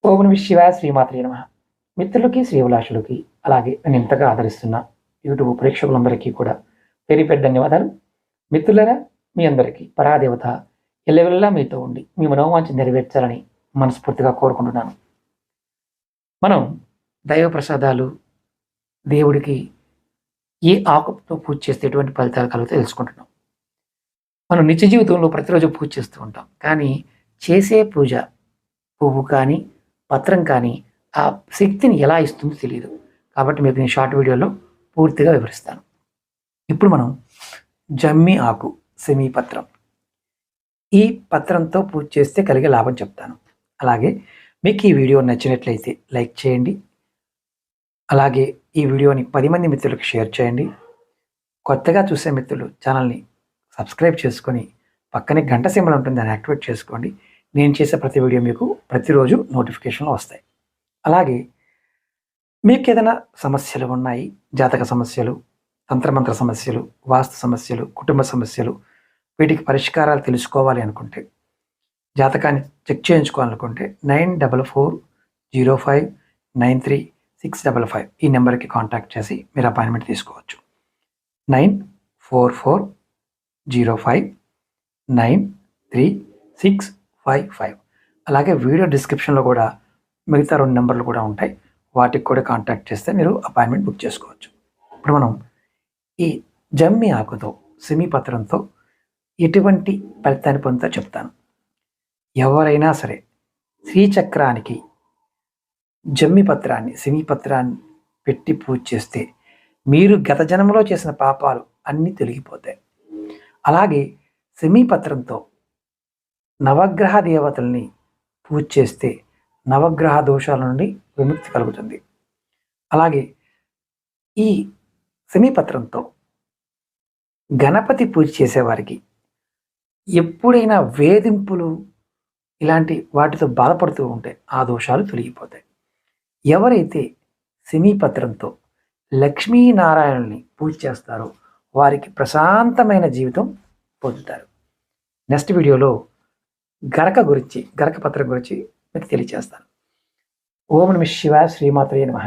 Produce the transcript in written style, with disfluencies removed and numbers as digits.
ఓం నమః శివాయ శ్రీమాత్రే నమః. మిత్రులకి, శ్రేయోభిలాషులకి, అలాగే నన్ను ఇంతగా ఆదరిస్తున్న యూట్యూబ్ ప్రేక్షకులందరికీ కూడా పేరు పేరు ధన్యవాదాలు. మిత్రులారా, మీ అందరికీ పరాదేవత ఎల్లవెల్లా మీతో ఉండి మీ మనోవాంఛ నెరవేర్చాలని మనస్ఫూర్తిగా కోరుకుంటున్నాను. మనం దైవ ప్రసాదాలు, దేవుడికి ఏ ఆకుతో పూజ చేస్తే ఎటువంటి ఫలితాలు కలుగుతాయో తెలుసుకుంటున్నాం. మనం నిత్య జీవితంలో ప్రతిరోజు పూజ చేస్తూ ఉంటాం. కానీ చేసే పూజ పువ్వు కానీ, పత్రం కానీ ఆ శక్తిని ఎలా ఇస్తుందో తెలియదు. కాబట్టి మీకు నేను షార్ట్ వీడియోలో పూర్తిగా వివరిస్తాను. ఇప్పుడు మనం జమ్మి ఆకు సెమీపత్రం, ఈ పత్రంతో పూజ చేస్తే కలిగే లాభం చెప్తాను. అలాగే మీకు ఈ వీడియో నచ్చినట్లయితే లైక్ చేయండి. అలాగే ఈ వీడియోని 10 మంది మిత్రులకు షేర్ చేయండి. కొత్తగా చూసే మిత్రులు ఛానల్ని సబ్స్క్రైబ్ చేసుకొని పక్కనే గంట సింబల్ ఉంటుంది, దాన్ని యాక్టివేట్ చేసుకోండి. నేను చేసే ప్రతి వీడియో మీకు ప్రతిరోజు నోటిఫికేషన్లు వస్తాయి. అలాగే మీకు ఏదైనా సమస్యలు ఉన్నాయి, జాతక సమస్యలు, తంత్రమంత్ర సమస్యలు, వాస్తు సమస్యలు, కుటుంబ సమస్యలు, వీటికి పరిష్కారాలు తెలుసుకోవాలి అనుకుంటే, జాతకాన్ని చెక్ చేయించుకోవాలనుకుంటే 9440593655 ఈ నెంబర్కి కాంటాక్ట్ చేసి మీరు అపాయింట్మెంట్ తీసుకోవచ్చు. 9440593655. అలాగే వీడియో డిస్క్రిప్షన్లో కూడా మిగతా 2 నెంబర్లు కూడా ఉంటాయి, వాటికి కూడా కాంటాక్ట్ చేస్తే మీరు అపాయింట్మెంట్ బుక్ చేసుకోవచ్చు. ఇప్పుడు మనం ఈ జమ్మి ఆకుతో సెమీపత్రంతో ఎటువంటి ఫలితాన్ని పొందుతో చెప్తాను. ఎవరైనా సరే శ్రీచక్రానికి జమ్మి పత్రాన్ని, సెమీపత్రాన్ని పెట్టి పూజ చేస్తే మీరు గత జన్మలో చేసిన పాపాలు అన్నీ తొలగిపోతాయి. అలాగే సెమీపత్రంతో నవగ్రహ దేవతల్ని పూజ చేస్తే నవగ్రహ దోషాల నుండి విముక్తి కలుగుతుంది. అలాగే ఈ సెమీపత్రంతో గణపతి పూజ చేసేవారికి ఎప్పుడైనా వేధింపులు ఇలాంటి వాటితో బాధపడుతూ ఉంటే ఆ దోషాలు తొలగిపోతాయి. ఎవరైతే సెమీపత్రంతో లక్ష్మీనారాయణుల్ని పూజ చేస్తారో వారికి ప్రశాంతమైన జీవితం పొందుతారు. నెక్స్ట్ వీడియోలో గరక పత్రం గురించి మీకు తెలియజేస్తాను. ఓం నమః శివాయ శ్రీమాత్రే నమః.